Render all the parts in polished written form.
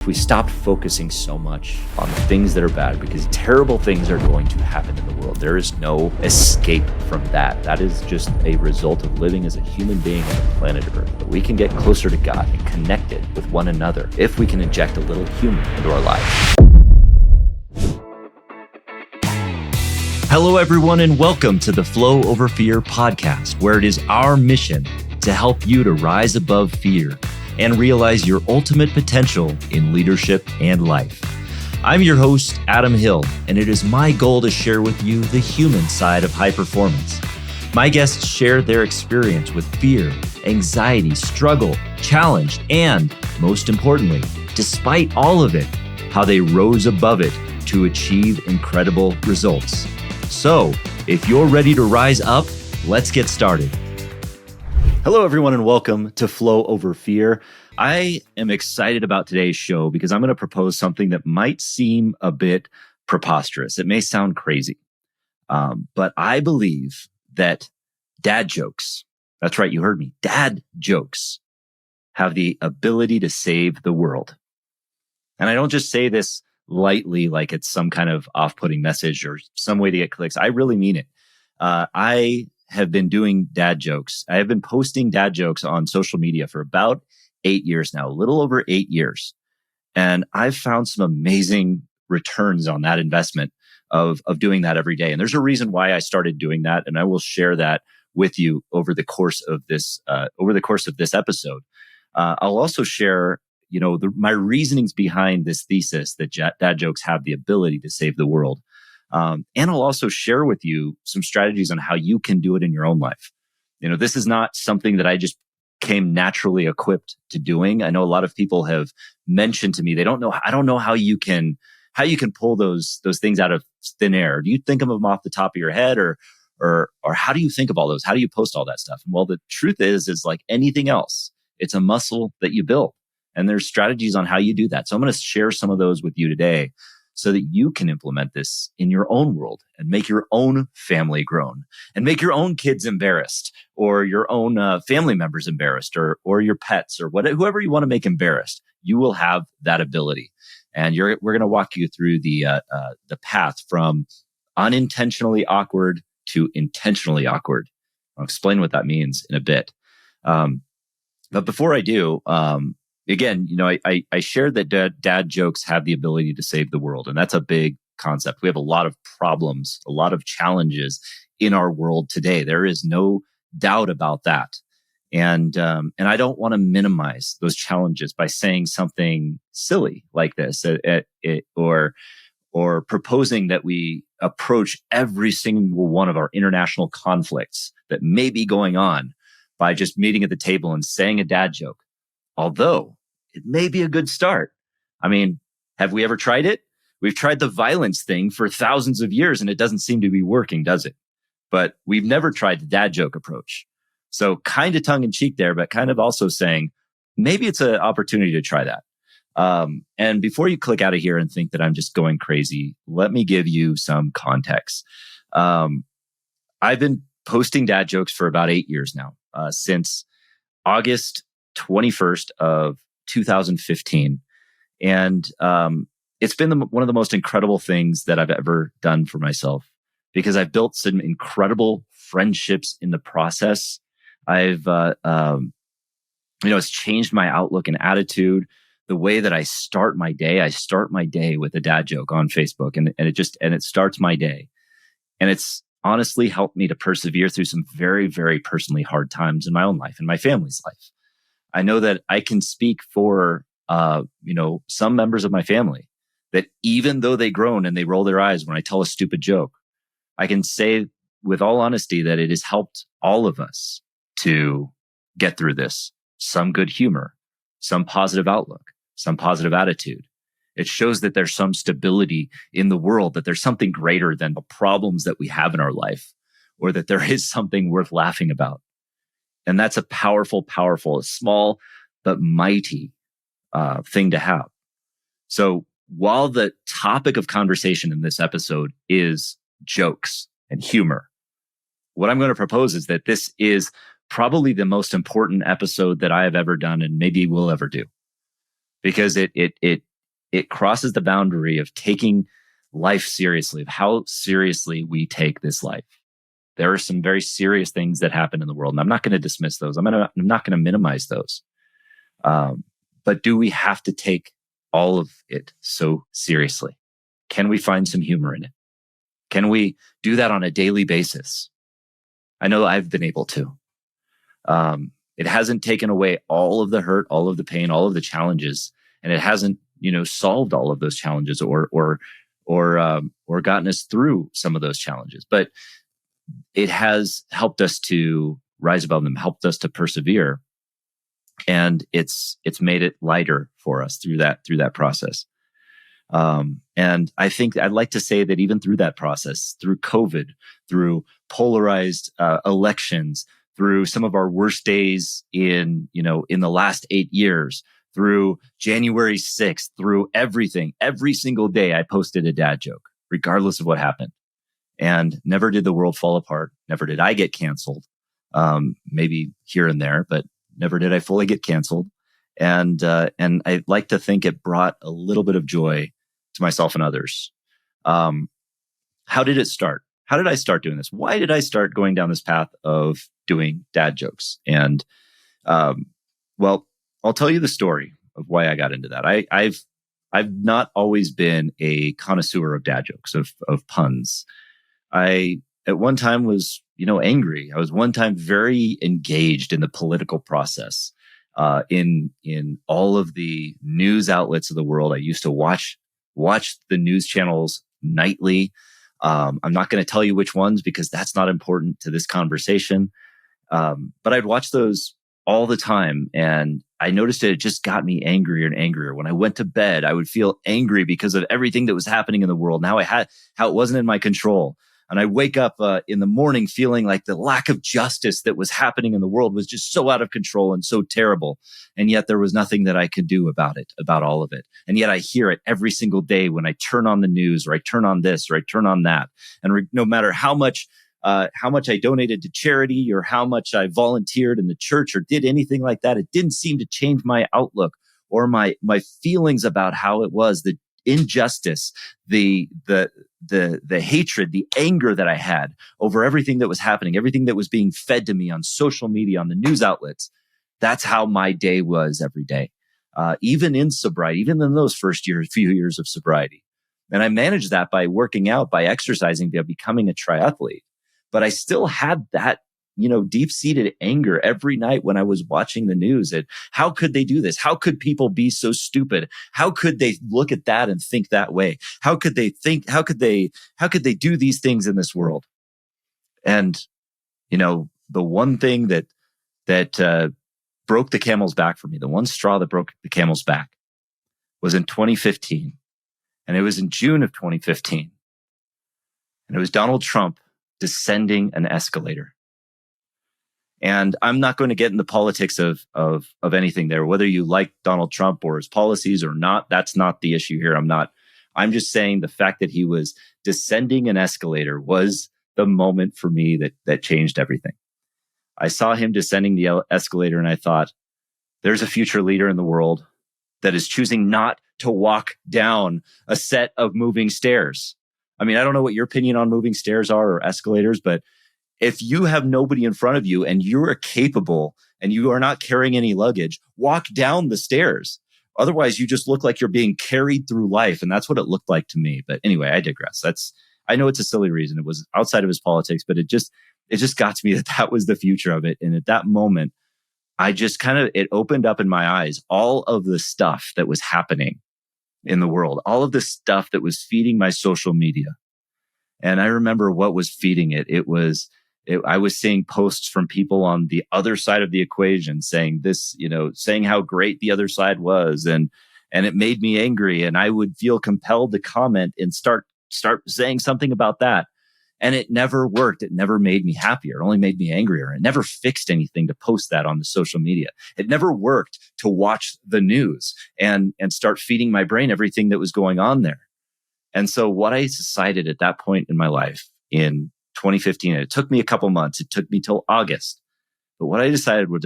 If we stopped focusing so much on the things that are bad, because terrible things are going to happen in the world. There is no escape from that. That is just a result of living as a human being on the planet Earth. But we can get closer to God and connected with one another if we can inject a little humor into our lives. Hello, everyone, and welcome to the Flow Over Fear podcast, where it is our mission to help you to rise above fear and realize your ultimate potential in leadership and life. I'm your host, Adam Hill, and it is my goal to share with you the human side of high performance. My guests share their experience with fear, anxiety, struggle, challenge, and most importantly, despite all of it, how they rose above it to achieve incredible results. So, if you're ready to rise up, let's get started. Hello, everyone, and welcome to Flow Over Fear. I am excited about today's show because I'm going to propose something that might seem a bit preposterous. It may sound crazy, but I believe that dad jokes, that's right, you heard me, dad jokes have the ability to save the world. And I don't just say this lightly like it's some kind of off-putting message or some way to get clicks. I really mean it. I have been doing dad jokes. I have been posting dad jokes on social media for about 8 years now, a little over 8 years. And I've found some amazing returns on that investment of doing that every day. And there's a reason why I started doing that. And I will share that with you over the course of this, episode. I'll also share, my reasonings behind this thesis that dad jokes have the ability to save the world. And I'll also share with you some strategies on how you can do it in your own life. This is not something that I just came naturally equipped to doing. I know a lot of people have mentioned to me, I don't know how you can pull those things out of thin air. Do you think of them off the top of your head or how do you think of all those? How do you post all that stuff? Well, the truth is like anything else, it's a muscle that you build, and there's strategies on how you do that. So I'm going to share some of those with you today, so that you can implement this in your own world and make your own family groan and make your own kids embarrassed, or your own family members embarrassed, or your pets, or whoever you want to make embarrassed. You will have that ability. And we're going to walk you through the path from unintentionally awkward to intentionally awkward. I'll explain what that means in a bit. But before I do, again, I shared that dad jokes have the ability to save the world. And that's a big concept. We have a lot of problems, a lot of challenges in our world today. There is no doubt about that. And I don't want to minimize those challenges by saying something silly like this, or proposing that we approach every single one of our international conflicts that may be going on by just meeting at the table and saying a dad joke. Although it may be a good start. I mean, have we ever tried it? We've tried the violence thing for thousands of years and it doesn't seem to be working, does it? But we've never tried the dad joke approach. So kind of tongue in cheek there, but kind of also saying maybe it's an opportunity to try that. And before you click out of here and think that I'm just going crazy, let me give you some context. I've been posting dad jokes for about 8 years now, since August 21st of 2015. And it's been one of the most incredible things that I've ever done for myself, because I've built some incredible friendships in the process. It's changed my outlook and attitude. The way that I start my day with a dad joke on Facebook, and it starts my day. And it's honestly helped me to persevere through some very, very personally hard times in my own life and my family's life. I know that I can speak for, some members of my family that even though they groan and they roll their eyes when I tell a stupid joke, I can say with all honesty that it has helped all of us to get through this. Some good humor, some positive outlook, some positive attitude. It shows that there's some stability in the world, that there's something greater than the problems that we have in our life, or that there is something worth laughing about. And that's a powerful, small but mighty thing to have. So while the topic of conversation in this episode is jokes and humor, what I'm going to propose is that this is probably the most important episode that I have ever done and maybe will ever do, because it it crosses the boundary of taking life seriously, of how seriously we take this life. There are some very serious things that happen in the world, and I'm not going to dismiss those. I'm not going to minimize those. But do we have to take all of it so seriously? Can we find some humor in it? Can we do that on a daily basis? I know I've been able to. It hasn't taken away all of the hurt, all of the pain, all of the challenges, and it hasn't, solved all of those challenges or gotten us through some of those challenges. But it has helped us to rise above them, helped us to persevere, and it's made it lighter for us through that process. And I think I'd like to say that even through that process, through COVID, through polarized elections, through some of our worst days in the last 8 years, through January 6th, through everything, every single day I posted a dad joke, regardless of what happened. And never did the world fall apart. Never did I get canceled. Maybe here and there, but never did I fully get canceled. And I like to think it brought a little bit of joy to myself and others. How did it start? How did I start doing this? Why did I start going down this path of doing dad jokes? And, well, I'll tell you the story of why I got into that. I've not always been a connoisseur of dad jokes, of puns. I, at one time, was, angry. I was one time very engaged in the political process, in all of the news outlets of the world. I used to watch the news channels nightly. I'm not going to tell you which ones because that's not important to this conversation. But I'd watch those all the time, and I noticed it just got me angrier and angrier. When I went to bed, I would feel angry because of everything that was happening in the world and how it wasn't in my control. And I wake up in the morning feeling like the lack of justice that was happening in the world was just so out of control and so terrible. And yet there was nothing that I could do about it, about all of it. And yet I hear it every single day when I turn on the news, or I turn on this, or I turn on that. And no matter how much I donated to charity or how much I volunteered in the church or did anything like that, it didn't seem to change my outlook or my feelings about how it was, the injustice, the hatred, the anger that I had over everything that was happening, everything that was being fed to me on social media, on the news outlets. That's how my day was every day, even in sobriety, even in those few years of sobriety. And I managed that by working out, by exercising, by becoming a triathlete. But I still had that, deep-seated anger every night when I was watching the news. And how could they do this? How could people be so stupid? How could they look at that and think that way? How could they do these things in this world? And, the one thing that broke the camel's back for me, the one straw that broke the camel's back, was in 2015. And it was in June of 2015. And it was Donald Trump descending an escalator. And I'm not going to get into politics of anything there, whether you like Donald Trump or his policies or not. That's not the issue here. I'm just saying the fact that he was descending an escalator was the moment for me that changed everything. I saw him descending the escalator and I thought, there's a future leader in the world that is choosing not to walk down a set of moving stairs. I mean, I don't know what your opinion on moving stairs are or escalators, but if you have nobody in front of you and you are capable and you are not carrying any luggage, walk down the stairs. Otherwise, you just look like you're being carried through life. And that's what it looked like to me. But anyway, I digress. I know it's a silly reason. It was outside of his politics, but it just got to me that was the future of it. And at that moment, it opened up in my eyes all of the stuff that was happening in the world, all of the stuff that was feeding my social media. And I remember what was feeding it. I was seeing posts from people on the other side of the equation saying this, saying how great the other side was. And it made me angry. And I would feel compelled to comment and start saying something about that. And it never worked. It never made me happier. It only made me angrier. It never fixed anything to post that on the social media. It never worked to watch the news and start feeding my brain everything that was going on there. And so what I decided at that point in my life in 2015, and it took me a couple months, it took me till August. But what I decided was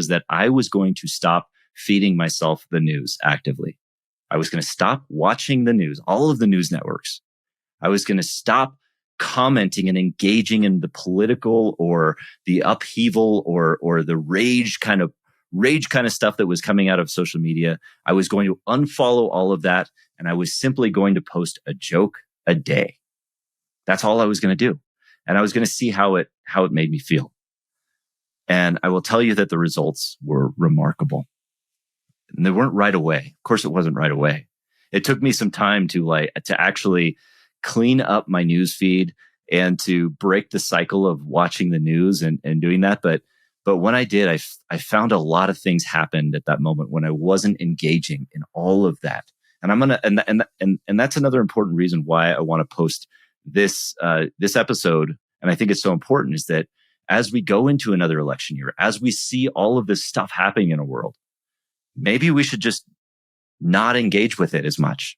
that I was going to stop feeding myself the news actively. I was going to stop watching the news, all of the news networks. I was going to stop commenting and engaging in the political or the upheaval or the rage kind of stuff that was coming out of social media. I was going to unfollow all of that, and I was simply going to post a joke a day. That's all I was going to do. And I was going to see how it made me feel. And I will tell you that the results were remarkable. And they weren't right away. Of course, it wasn't right away. It took me some time to actually clean up my news feed and to break the cycle of watching the news and doing that. But when I did, I found a lot of things happened at that moment when I wasn't engaging in all of that. And I'm gonna and that's another important reason why I want to post this episode. And I think it's so important is that as we go into another election year, as we see all of this stuff happening in a world, maybe we should just not engage with it as much.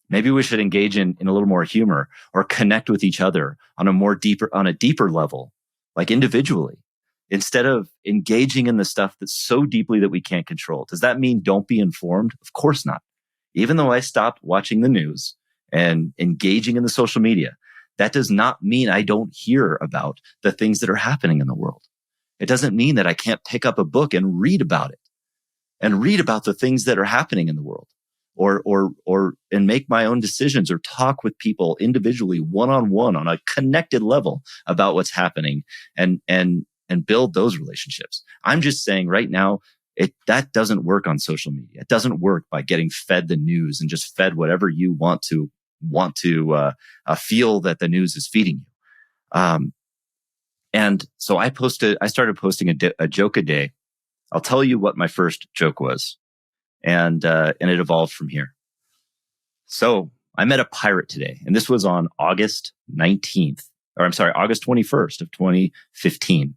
Maybe we should engage in a little more humor or connect with each other on a deeper level, like individually, instead of engaging in the stuff that's so deeply that we can't control. Does that mean don't be informed? Of course not. Even though I stopped watching the news and engaging in the social media, that does not mean I don't hear about the things that are happening in the world. It doesn't mean that I can't pick up a book and read about it and read about the things that are happening in the world and make my own decisions or talk with people individually, one-on-one on a connected level about what's happening and build those relationships. I'm just saying right now, that doesn't work on social media. It doesn't work by getting fed the news and just fed whatever you want to feel that the news is feeding you. And so I started posting a joke a day. I'll tell you what my first joke was. And it evolved from here. So I met a pirate today, and this was on August 21st of 2015.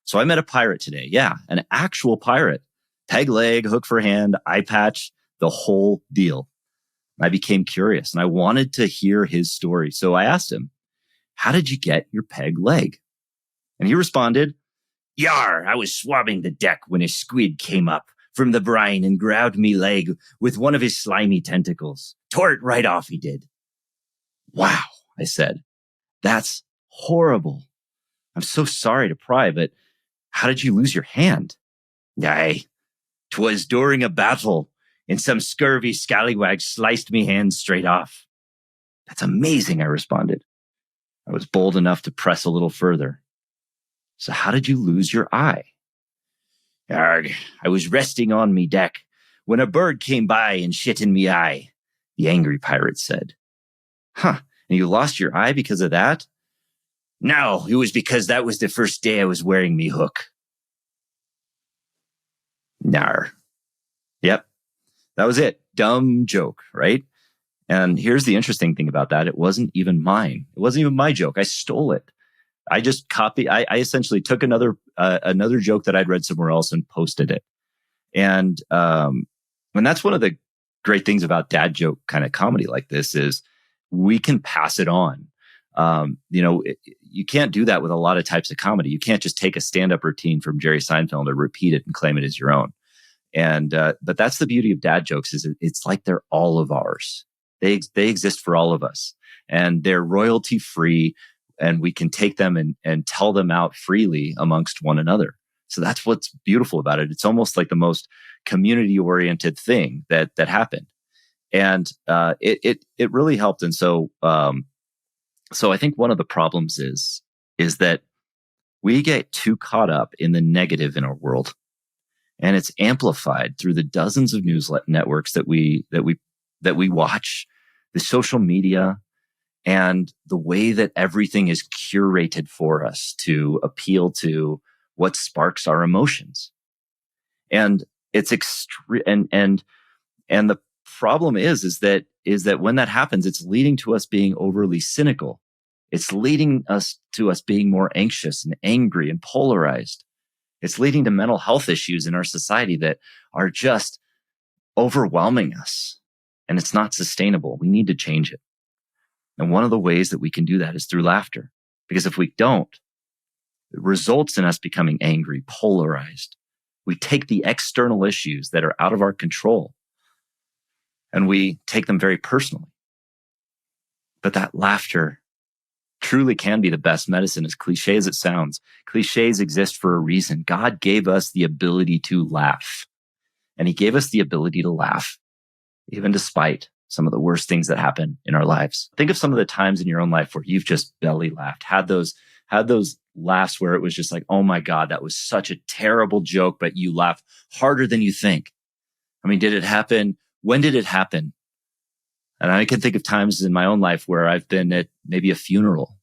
So I met a pirate today. Yeah, an actual pirate. Peg leg, hook for hand, eye patch, the whole deal. I became curious and I wanted to hear his story. So I asked him, how did you get your peg leg? And he responded, "Yar, I was swabbing the deck when a squid came up from the brine and grabbed me leg with one of his slimy tentacles. Tore it right off, he did." Wow, I said, that's horrible. I'm so sorry to pry, but how did you lose your hand? Aye, 'twas during a battle, and some scurvy scallywag sliced me hand straight off. That's amazing, I responded. I was bold enough to press a little further. So how did you lose your eye? Arg, I was resting on me deck when a bird came by and shit in me eye, the angry pirate said. Huh, and you lost your eye because of that? No, it was because that was the first day I was wearing me hook. Nar. Yep, that was it. Dumb joke, right? And here's the interesting thing about that. It wasn't even mine. It wasn't even my joke. I stole it. I just I essentially took another joke that I'd read somewhere else and posted it. And that's one of the great things about dad joke kind of comedy like this is we can pass it on. You can't do that with a lot of types of comedy. You can't just take a stand-up routine from Jerry Seinfeld and repeat it and claim it as your own. And but that's the beauty of dad jokes is it's like they're all of ours. They exist for all of us, and they're royalty free, and we can take them and tell them out freely amongst one another. So that's what's beautiful about it. It's almost like the most community oriented thing that happened, and it really helped. And so I think one of the problems is that we get too caught up in the negative in our world. And it's amplified through the dozens of news networks that we watch, the social media, and the way that everything is curated for us to appeal to what sparks our emotions. And it's extreme. And the problem is that when that happens, it's leading to us being overly cynical. It's leading to us being more anxious and angry and polarized. It's leading to mental health issues in our society that are just overwhelming us. And it's not sustainable. We need to change it. And one of the ways that we can do that is through laughter. Because if we don't, it results in us becoming angry, polarized. We take the external issues that are out of our control and we take them very personally. But that laughter truly can be the best medicine, as cliche as it sounds. Cliches exist for a reason. God gave us the ability to laugh, and he gave us the ability to laugh, even despite some of the worst things that happen in our lives. Think of some of the times in your own life where you've just belly laughed, had those laughs where it was just like, oh my God, that was such a terrible joke, but you laugh harder than you think. I mean, did it happen? When did it happen? And I can think of times in my own life where I've been at maybe a funeral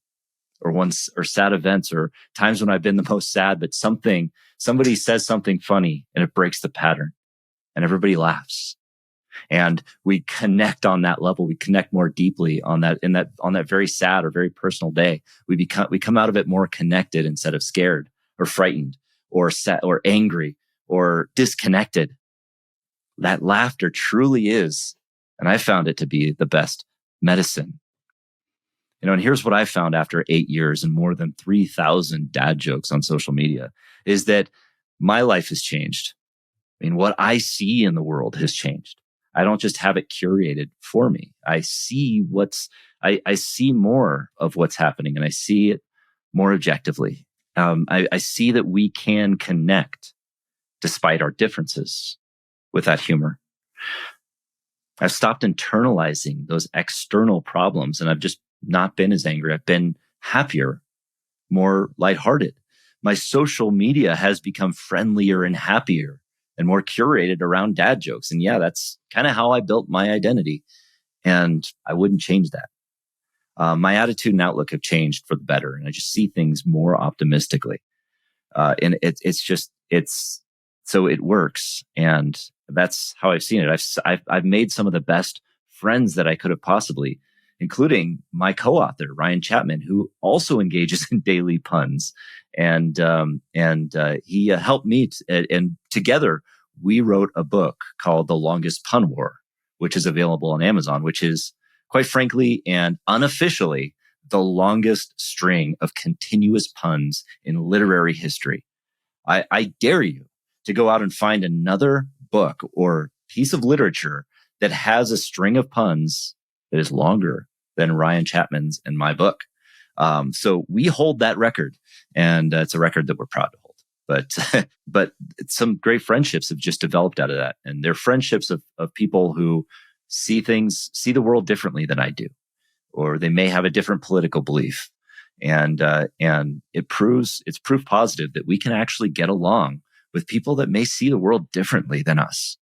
or sad events, or times when I've been the most sad, but somebody says something funny and it breaks the pattern and everybody laughs. And we connect on that level. We connect more deeply on that very sad or very personal day. We come out of it more connected instead of scared or frightened or sad or angry or disconnected. That laughter truly is, and I found it to be, the best medicine. And here's what I found after 8 years and more than 3,000 dad jokes on social media is that my life has changed. I mean, what I see in the world has changed. I don't just have it curated for me. I see I see more of what's happening, and I see it more objectively. I see that we can connect despite our differences with that humor. I've stopped internalizing those external problems, and I've just not been as angry. I've been happier, more lighthearted. My social media has become friendlier and happier and more curated around dad jokes. And yeah, that's kind of how I built my identity. And I wouldn't change that. My attitude and outlook have changed for the better. And I just see things more optimistically. And so it works. And that's how I've seen it. I've made some of the best friends that I could have possibly, including my co-author, Ryan Chapman, who also engages in daily puns. And he helped me, and together we wrote a book called The Longest Pun War, which is available on Amazon, which is, quite frankly and unofficially, the longest string of continuous puns in literary history. I dare you to go out and find another book or piece of literature that has a string of puns that is longer than Ryan Chapman's and my book. So we hold that record, and it's a record that we're proud to hold. But some great friendships have just developed out of that, and they're friendships of people who see the world differently than I do, or they may have a different political belief, and it's proof positive that we can actually get along with people that may see the world differently than us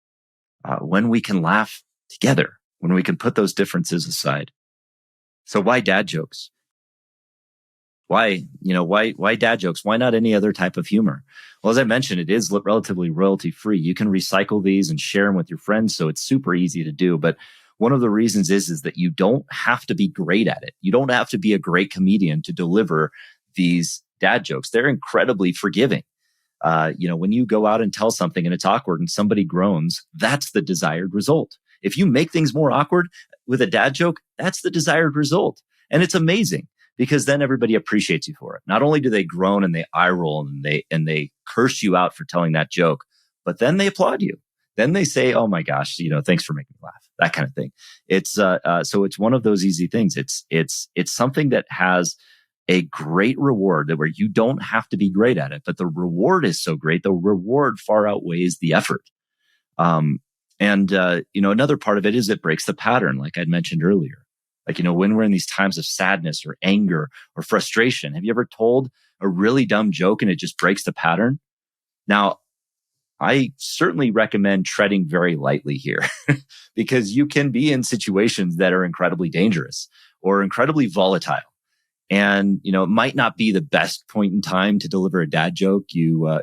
when we can laugh together, when we can put those differences aside. So why dad jokes? Why dad jokes? Why not any other type of humor? Well, as I mentioned, it is relatively royalty free. You can recycle these and share them with your friends. So it's super easy to do. But one of the reasons is that you don't have to be great at it. You don't have to be a great comedian to deliver these dad jokes. They're incredibly forgiving. When you go out and tell something and it's awkward and somebody groans, that's the desired result. If you make things more awkward with a dad joke, that's the desired result. And it's amazing because then everybody appreciates you for it. Not only do they groan and they eye roll and they curse you out for telling that joke, but then they applaud you. Then they say, "Oh my gosh, thanks for making me laugh." That kind of thing. It's so it's one of those easy things. It's something that has a great reward where you don't have to be great at it, but the reward is so great. The reward far outweighs the effort. Another part of it is it breaks the pattern, like I'd mentioned earlier. Like, when we're in these times of sadness or anger or frustration, have you ever told a really dumb joke and it just breaks the pattern? Now, I certainly recommend treading very lightly here because you can be in situations that are incredibly dangerous or incredibly volatile. And, it might not be the best point in time to deliver a dad joke. You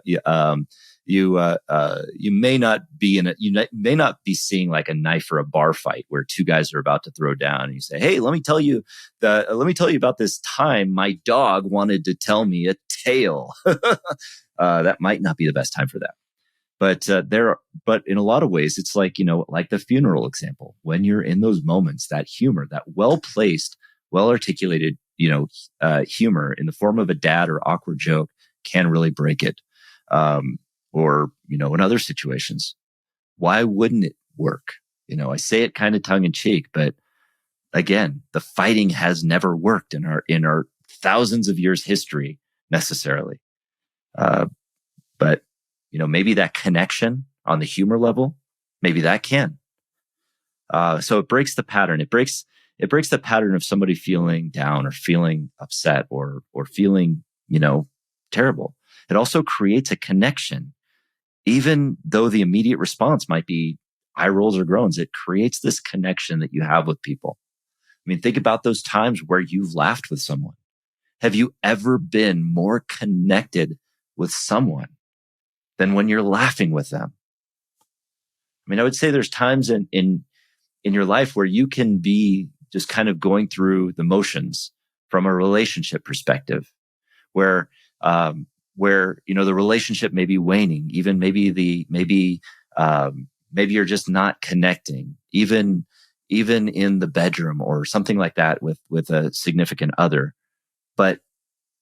may not be seeing like a knife or a bar fight where two guys are about to throw down and you say, "Hey, let me tell you about this time my dog wanted to tell me a tale." That might not be the best time for that. But in a lot of ways, it's like, like the funeral example, when you're in those moments, that humor, that well-placed, well-articulated, humor in the form of a dad or awkward joke can really break it. Or in other situations, why wouldn't it work I say it kind of tongue in cheek, but again, the fighting has never worked in our thousands of years history necessarily. But maybe that connection on the humor level, maybe that can. So it breaks the pattern. It breaks the pattern of somebody feeling down or feeling upset or feeling, terrible. It also creates a connection. Even though the immediate response might be eye rolls or groans, it creates this connection that you have with people. I mean, think about those times where you've laughed with someone. Have you ever been more connected with someone than when you're laughing with them? I mean, I would say there's times in your life where you can be just kind of going through the motions from a relationship perspective, where the relationship may be waning, even maybe you're just not connecting, even in the bedroom or something like that with a significant other. But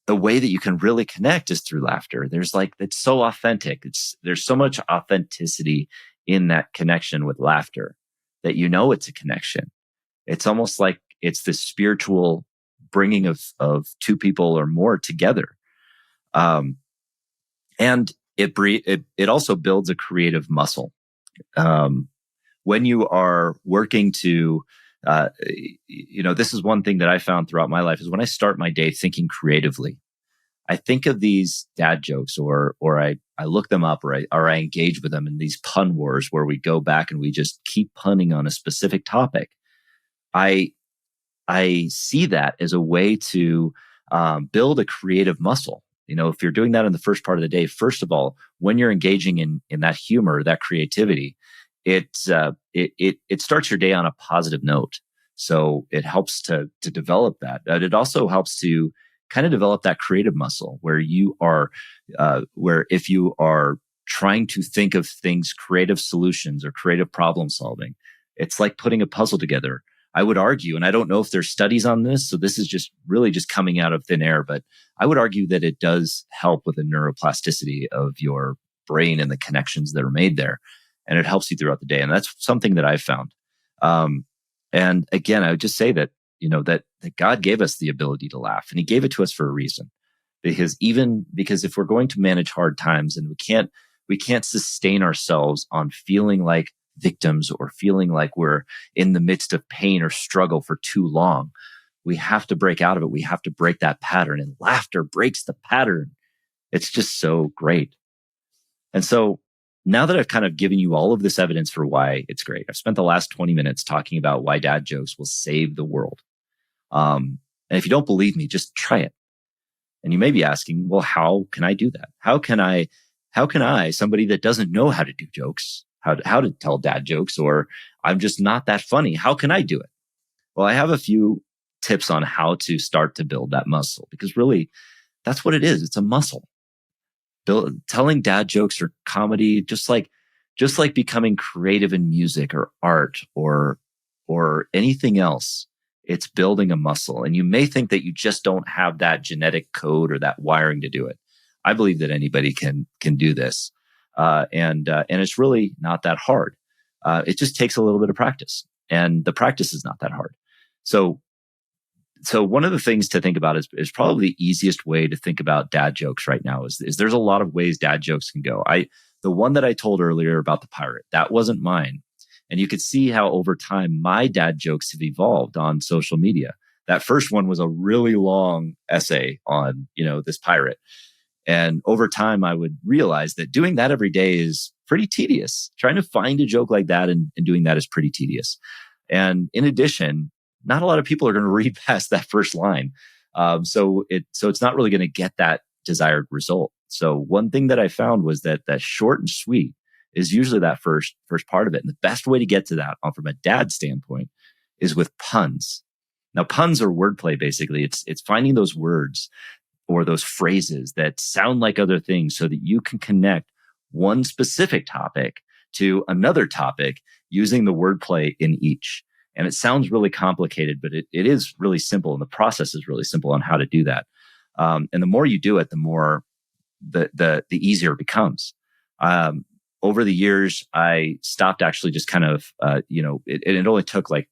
the way that you can really connect is through laughter. It's so authentic. There's so much authenticity in that connection with laughter that it's a connection. It's almost like it's this spiritual bringing of two people or more together. And it also builds a creative muscle. When you are working to, this is one thing that I found throughout my life is when I start my day thinking creatively, I think of these dad jokes or I look them up or I engage with them in these pun wars where we go back and we just keep punning on a specific topic. I see that as a way to build a creative muscle. If you're doing that in the first part of the day, first of all, when you're engaging in that humor, that creativity, it starts your day on a positive note. So it helps to develop that. It also helps to kind of develop that creative muscle where if you are trying to think of things, creative solutions or creative problem solving, it's like putting a puzzle together. I would argue, and I don't know if there's studies on this, so this is just really just coming out of thin air, but I would argue that it does help with the neuroplasticity of your brain and the connections that are made there. And it helps you throughout the day. And that's something that I've found. And again, I would just say that, that God gave us the ability to laugh, and he gave it to us for a reason. Because if we're going to manage hard times and we can't sustain ourselves on feeling like victims or feeling like we're in the midst of pain or struggle for too long, we have to break out of it. We have to break that pattern, and laughter breaks the pattern. It's just so great. And so now that I've kind of given you all of this evidence for why it's great, I've spent the last 20 minutes talking about why dad jokes will save the world. And if you don't believe me, just try it. And you may be asking, well, how can I do that? How can I, somebody that doesn't know how to do jokes, how to tell dad jokes, or I'm just not that funny, how can I do it? Well, I have a few tips on how to start to build that muscle, because really that's what it is. It's a muscle. Telling dad jokes or comedy, just like becoming creative in music or art or anything else, it's building a muscle. And you may think that you just don't have that genetic code or that wiring to do it. I believe that anybody can do this. And it's really not that hard. It just takes a little bit of practice, and the practice is not that hard. So one of the things to think about is probably the easiest way to think about dad jokes right now is there's a lot of ways dad jokes can go. The one that I told earlier about the pirate, that wasn't mine. And you could see how over time my dad jokes have evolved on social media. That first one was a really long essay on, this pirate. And over time, I would realize that doing that every day is pretty tedious. Trying to find a joke like that and doing that is pretty tedious. And in addition, not a lot of people are going to read past that first line. So it's not really going to get that desired result. So one thing that I found was that short and sweet is usually that first part of it. And the best way to get to that from a dad standpoint is with puns. Now, puns are wordplay, basically. It's finding those words or those phrases that sound like other things so that you can connect one specific topic to another topic using the wordplay in each. And it sounds really complicated, but it is really simple. And the process is really simple on how to do that. And the more you do it, the more the easier it becomes. over the years, I stopped actually just kind of, it only took like,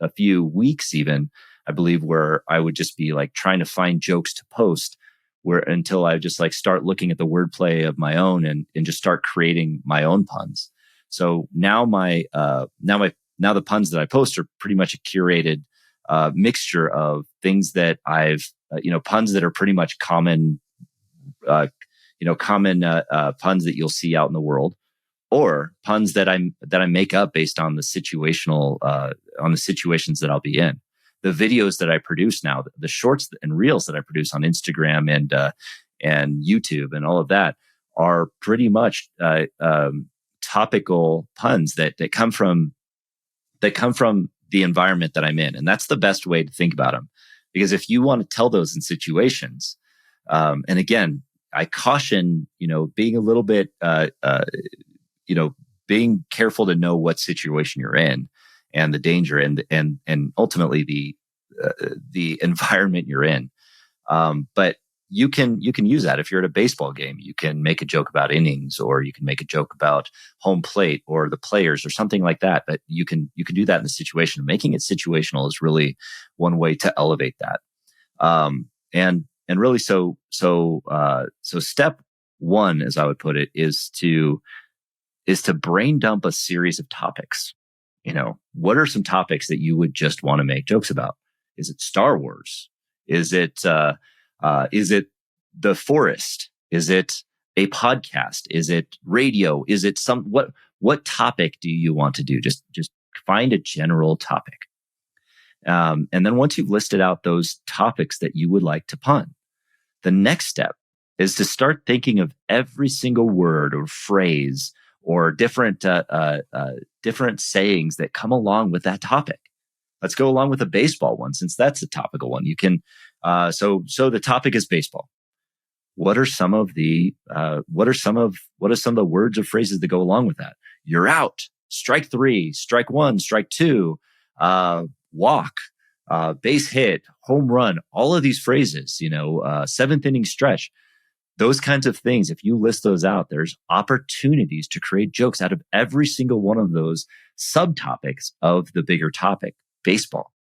a few weeks even, I believe, where I would just be like trying to find jokes to post until I just like start looking at the wordplay of my own and just start creating my own puns. So now now the puns that I post are pretty much a curated mixture of things that puns that are pretty much common, puns that you'll see out in the world, or puns that I make up based on the on the situations that I'll be in. The videos that I produce now, the shorts and reels that I produce on Instagram and YouTube and all of that are pretty much topical puns that come from the environment that I'm in, and that's the best way to think about them. Because if you want to tell those in situations, and again, I caution being a little bit being careful to know what situation you're in and the danger and ultimately the environment you're in. But you can use that. If you're at a baseball game, you can make a joke about innings, or you can make a joke about home plate or the players or something like that. But you can do that in the situation. Making it situational is really one way to elevate that. And really, so step one, as I would put it, is to brain dump a series of topics. What are some topics that you would just want to make jokes about? Is it Star Wars? Is it the forest? Is it a podcast? Is it radio? Is it what topic do you want to do? Just find a general topic. And then once you've listed out those topics that you would like to pun, the next step is to start thinking of every single word or phrase or different sayings that come along with that topic. Let's go along with the baseball one, since that's a topical one. You can, so the topic is baseball. What are some of the words or phrases that go along with that? You're out, strike three, strike one, strike two, walk, base hit, home run, all of these phrases, seventh inning stretch, those kinds of things. If you list those out, there's opportunities to create jokes out of every single one of those subtopics of the bigger topic, baseball.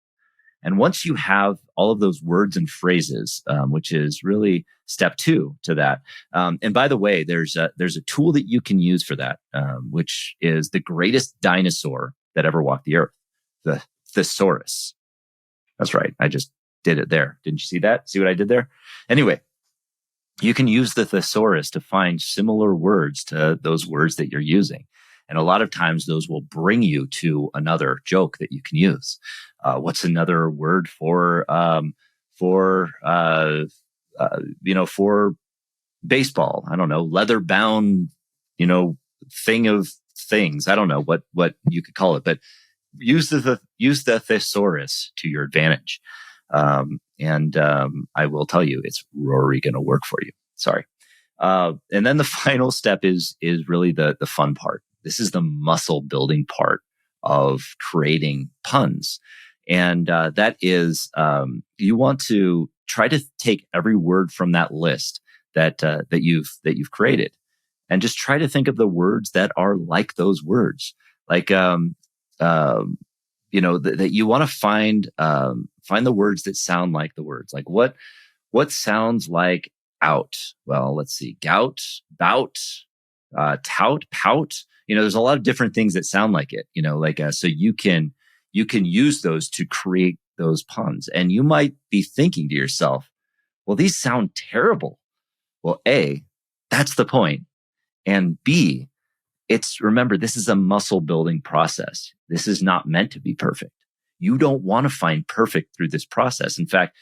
And once you have all of those words and phrases, which is really step two to that. And by the way, there's a tool that you can use for that, which is the greatest dinosaur that ever walked the earth, the thesaurus. That's right. I just did it there. Didn't you see that? See what I did there? Anyway, you can use the thesaurus to find similar words to those words that you're using. And a lot of times those will bring you to another joke that you can use. What's another word for baseball? I don't know, leather bound, thing of things. I don't know what you could call it, but use the thesaurus to your advantage. And I will tell you, it's roaring going to work for you. Sorry. And then the final step is really the fun part. This is the muscle building part of creating puns. And that is, you want to try to take every word from that list that you've created, and just try to think of the words that are like those words. Like, that you want to find the words that sound like the words. Like what sounds like out? Well, let's see. Gout, bout, tout, pout. There's a lot of different things that sound like it, so you can use those to create those puns. And you might be thinking to yourself, well, these sound terrible. Well, A, that's the point. And B, remember, this is a muscle building process. This is not meant to be perfect. You don't want to find perfect through this process. In fact,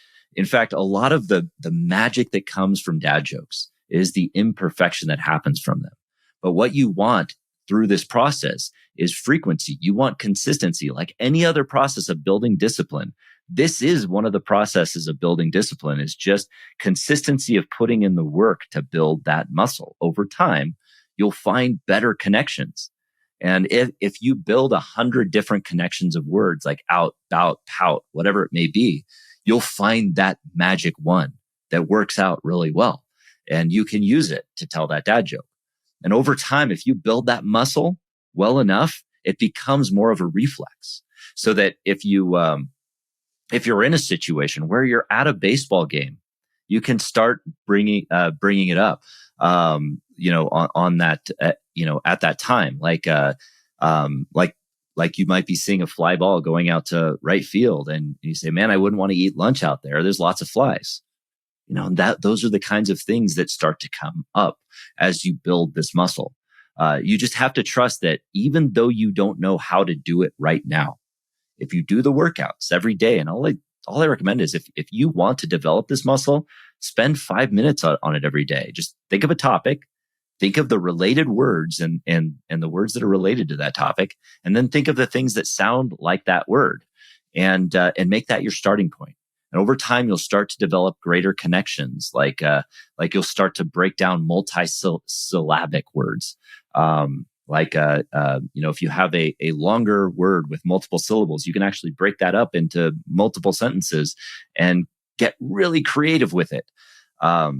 a lot of the magic that comes from dad jokes is the imperfection that happens from them. But what you want through this process is frequency. You want consistency. Like any other process of building discipline, this is one of the processes of building discipline, is just consistency of putting in the work to build that muscle. Over time, you'll find better connections. And if you build 100 different connections of words, like out, bout, pout, whatever it may be, you'll find that magic one that works out really well. And you can use it to tell that dad joke. And over time, if you build that muscle well enough, it becomes more of a reflex. So that if you're in a situation where you're at a baseball game, you can start bringing it up, on that, at that time, like you might be seeing a fly ball going out to right field, and you say, "Man, I wouldn't want to eat lunch out there. There's lots of flies." Those are the kinds of things that start to come up as you build this muscle. You just have to trust that even though you don't know how to do it right now, if you do the workouts every day, and all I recommend is if you want to develop this muscle, spend 5 minutes on it every day. Just think of a topic, think of the related words and the words that are related to that topic, and then think of the things that sound like that word, and make that your starting point. And over time, you'll start to develop greater connections, like you'll start to break down multi-syllabic words. If you have a longer word with multiple syllables, you can actually break that up into multiple sentences and get really creative with it.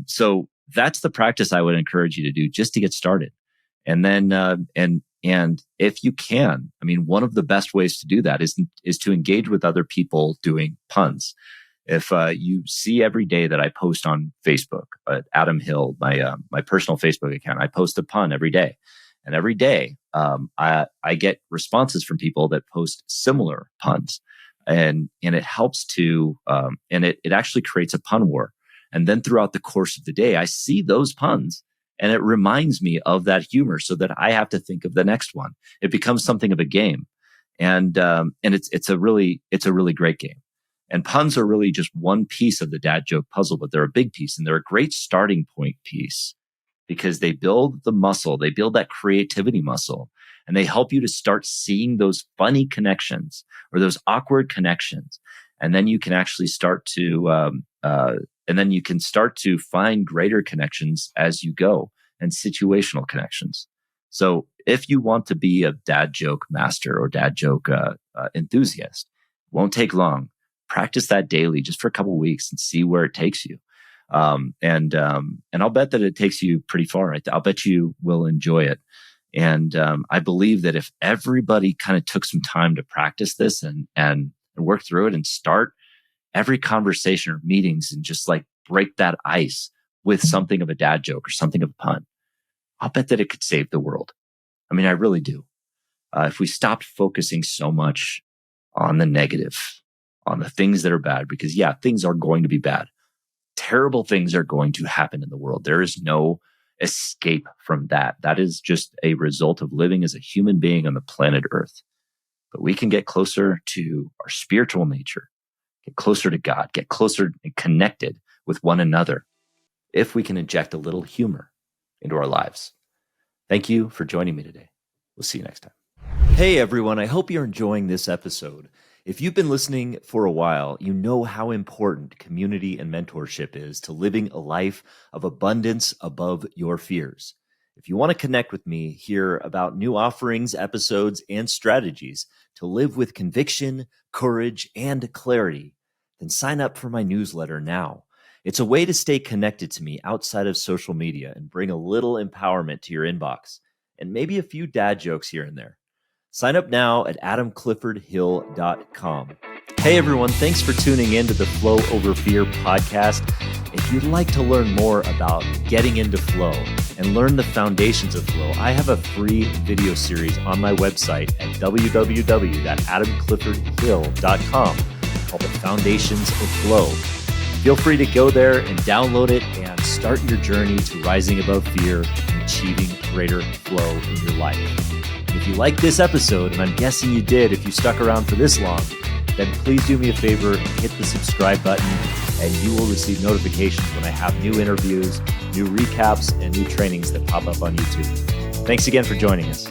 So that's the practice I would encourage you to do just to get started. And then, and if you can, one of the best ways to do that is to engage with other people doing puns. If you see every day that I post on Facebook, Adam Hill, my personal Facebook account, I post a pun every day. And every day, I get responses from people that post similar puns, and it helps to, and it actually creates a pun war. And then throughout the course of the day, I see those puns, and it reminds me of that humor, so that I have to think of the next one. It becomes something of a game, and it's a really great game. And puns are really just one piece of the dad joke puzzle, but they're a big piece, and they're a great starting point piece, because they build the muscle, they build that creativity muscle, and they help you to start seeing those funny connections or those awkward connections. And then you can actually start to, find greater connections as you go, and situational connections. So if you want to be a dad joke master or dad joke enthusiast, it won't take long. Practice that daily, just for a couple of weeks, and see where it takes you. And I'll bet that it takes you pretty far. I'll bet you will enjoy it. And I believe that if everybody kind of took some time to practice this and work through it, and start every conversation or meetings and just like break that ice with something of a dad joke or something of a pun, I'll bet that it could save the world. I really do. If we stopped focusing so much on the negative, on the things that are bad, because things are going to be bad. Terrible things are going to happen in the world. There is no escape from that. That is just a result of living as a human being on the planet Earth. But we can get closer to our spiritual nature, get closer to God, get closer and connected with one another, if we can inject a little humor into our lives. Thank you for joining me today. We'll see you next time. Hey everyone, I hope you're enjoying this episode. If you've been listening for a while, you know how important community and mentorship is to living a life of abundance above your fears. If you want to connect with me, hear about new offerings, episodes, and strategies to live with conviction, courage, and clarity, then sign up for my newsletter now. It's a way to stay connected to me outside of social media and bring a little empowerment to your inbox, and maybe a few dad jokes here and there. Sign up now at adamcliffordhill.com. Hey everyone, thanks for tuning in to the Flow Over Fear podcast. If you'd like to learn more about getting into flow and learn the foundations of flow, I have a free video series on my website at www.adamcliffordhill.com called The Foundations of Flow. Feel free to go there and download it and start your journey to rising above fear and achieving greater flow in your life. If you like this episode, and I'm guessing you did if you stuck around for this long, then please do me a favor and hit the subscribe button, and you will receive notifications when I have new interviews, new recaps, and new trainings that pop up on YouTube. Thanks again for joining us.